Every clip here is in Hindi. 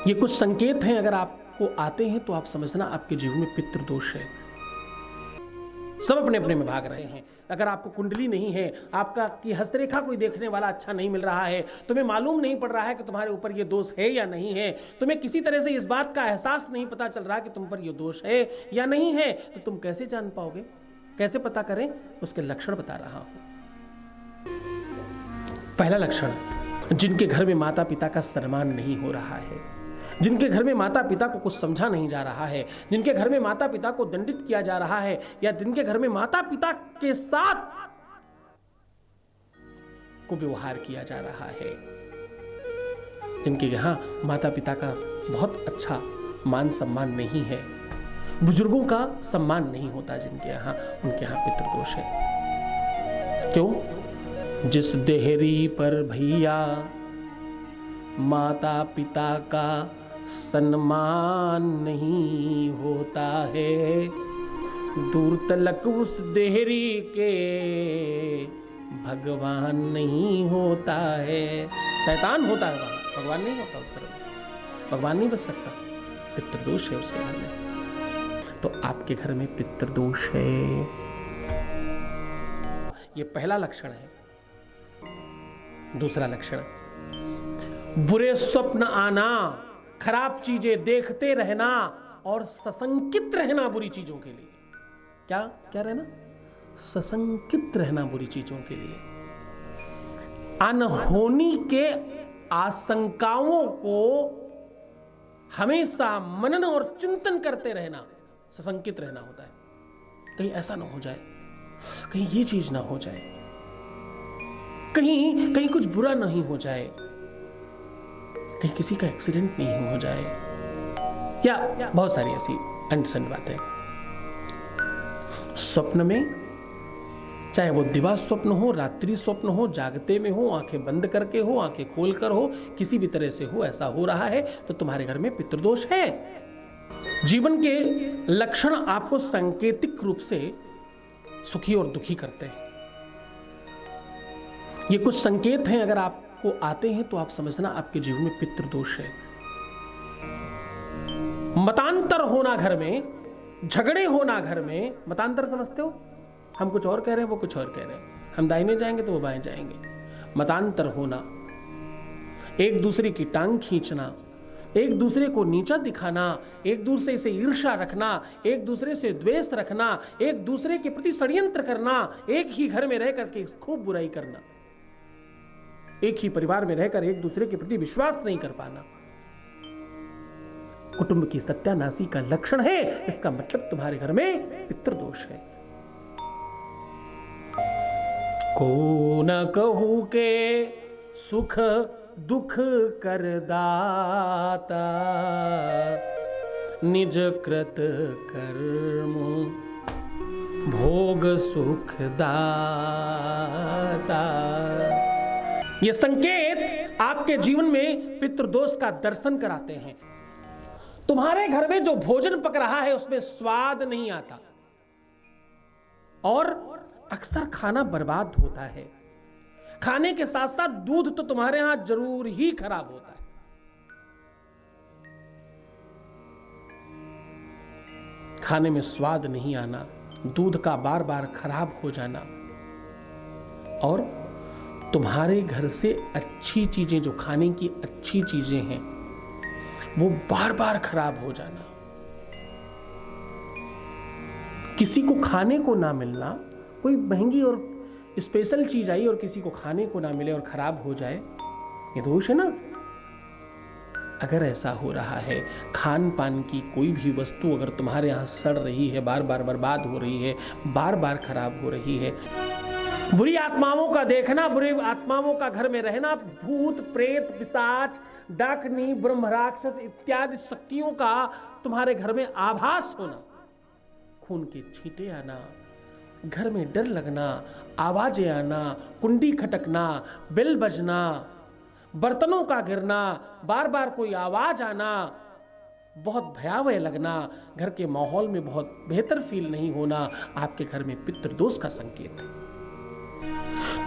ये कुछ संकेत हैं, अगर आपको आते हैं तो आप समझना आपके जीवन में पितृदोष है। सब अपने अपने में भाग रहे हैं। अगर आपको कुंडली नहीं है, आपका की हस्तरेखा कोई देखने वाला अच्छा नहीं मिल रहा है, तुम्हें मालूम नहीं पड़ रहा है कि तुम्हारे ऊपर ये दोष है या नहीं है, तुम्हें किसी तरह से इस बात का एहसास नहीं पता चल रहा कि तुम पर ये दोष है या नहीं है, तो तुम कैसे जान पाओगे? कैसे पता करें? उसके लक्षण बता रहा हूं। पहला लक्षण, जिनके घर में माता पिता का सम्मान नहीं हो रहा है, जिनके घर में माता पिता को कुछ समझा नहीं जा रहा है, जिनके घर में माता पिता को दंडित किया जा रहा है, या जिनके घर में माता पिता के साथ को व्यवहार किया जा रहा है, जिनके यहां माता पिता का बहुत अच्छा मान सम्मान नहीं है, बुजुर्गों का सम्मान नहीं होता जिनके यहां, उनके यहां पितृदोष है। क्यों? जिस देहरी पर भैया माता पिता का सम्मान नहीं होता है, दूर तलक उस देहरी के भगवान नहीं होता है। शैतान होता है वहां, भगवान नहीं होता उस घर में। भगवान नहीं बच सकता, पितृदोष है उसके घर में। तो आपके घर में पितृदोष है, ये पहला लक्षण है। दूसरा लक्षण, बुरे स्वप्न आना, खराब चीजें देखते रहना और सशंकित रहना बुरी चीजों के लिए। क्या क्या रहना? सशंकित रहना बुरी चीजों के लिए। अनहोनी के आशंकाओं को हमेशा मनन और चिंतन करते रहना, सशंकित रहना होता है। कहीं ऐसा ना हो जाए, कहीं ये चीज ना हो जाए, कहीं कहीं कुछ बुरा नहीं हो जाए, कहीं किसी का एक्सीडेंट नहीं हो जाए, या बहुत सारी ऐसी अनसंड बातें। स्वप्न में, चाहे वो दिवा स्वप्न हो, रात्रि स्वप्न हो, जागते में हो, आंखें बंद करके हो, आंखें खोलकर हो, किसी भी तरह से हो, ऐसा हो रहा है तो तुम्हारे घर में पितृदोष है। जीवन के लक्षण आपको सांकेतिक रूप से सुखी और दुखी करते हैं। ये कुछ संकेत हैं, अगर आपको आते हैं तो आप समझना आपके जीवन में पितृदोष है। मतांतर होना घर में, झगड़े होना घर में। मतांतर समझते हो? हम कुछ और कह रहे हैं, वो कुछ और कह रहे हैं, हम दाहिने जाएंगे तो वो बाएं जाएंगे। मतांतर होना, एक दूसरे की टांग खींचना, एक दूसरे को नीचा दिखाना, एक दूसरे से ईर्ष्या रखना, एक दूसरे से द्वेष रखना, एक दूसरे के प्रति षड्यंत्र करना, एक ही घर में रह करके खूब बुराई करना, एक ही परिवार में रहकर एक दूसरे के प्रति विश्वास नहीं कर पाना, कुटुंब की सत्यानाशी का लक्षण है। इसका मतलब तुम्हारे घर में पितृदोष है। को न कहू के सुख दुख कर दाता, निज कृत कर्म भोग सुख दाता। ये संकेत आपके जीवन में पितृदोष का दर्शन कराते हैं। तुम्हारे घर में जो भोजन पक रहा है उसमें स्वाद नहीं आता और अक्सर खाना बर्बाद होता है। खाने के साथ साथ दूध तो तुम्हारे यहां जरूर ही खराब होता है। खाने में स्वाद नहीं आना, दूध का बार बार खराब हो जाना, और तुम्हारे घर से अच्छी चीजें, जो खाने की अच्छी चीजें हैं, वो बार बार खराब हो जाना, किसी को खाने को ना मिलना, कोई महंगी और स्पेशल चीज आई और किसी को खाने को ना मिले और खराब हो जाए, ये दोष है ना। अगर ऐसा हो रहा है, खान पान की कोई भी वस्तु अगर तुम्हारे यहां सड़ रही है, बार बार बर्बाद हो रही है, बार बार खराब हो रही है, बुरी आत्माओं का देखना, बुरी आत्माओं का घर में रहना, भूत प्रेत पिशाच डाकनी ब्रह्म राक्षस इत्यादि शक्तियों का तुम्हारे घर में आभास होना, खून के छींटे आना, घर में डर लगना, आवाजें आना, कुंडी खटकना, बेल बजना, बर्तनों का गिरना, बार बार कोई आवाज आना, बहुत भयावह लगना, घर के माहौल में बहुत बेहतर फील नहीं होना, आपके घर में पितृदोष का संकेत है।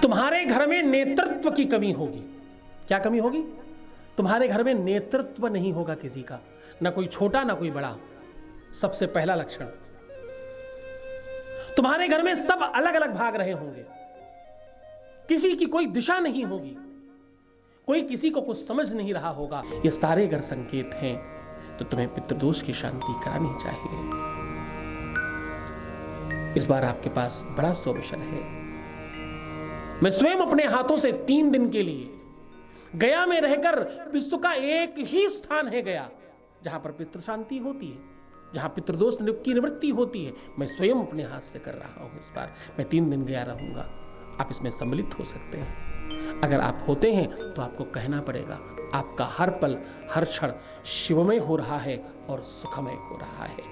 तुम्हारे घर में नेतृत्व की कमी होगी। क्या कमी होगी? तुम्हारे घर में नेतृत्व नहीं होगा किसी का, ना कोई छोटा ना कोई बड़ा। सबसे पहला लक्षण, तुम्हारे घर में सब अलग अलग भाग रहे होंगे, किसी की कोई दिशा नहीं होगी, कोई किसी को कुछ समझ नहीं रहा होगा। ये सारे अगर संकेत हैं तो तुम्हें पितृदोष की शांति करानी चाहिए। इस बार आपके पास बड़ा शुभ है। मैं स्वयं अपने हाथों से 3 दिन के लिए गया में रहकर, विश्व का एक ही स्थान है गया जहां पर पितृ शांति होती है, जहां पितृदोष की निवृत्ति होती है, मैं स्वयं अपने हाथ से कर रहा हूं। इस बार मैं 3 दिन गया रहूंगा, आप इसमें सम्मिलित हो सकते हैं। अगर आप होते हैं तो आपको कहना पड़ेगा, आपका हर पल हर क्षण शिवमय हो रहा है और सुखमय हो रहा है।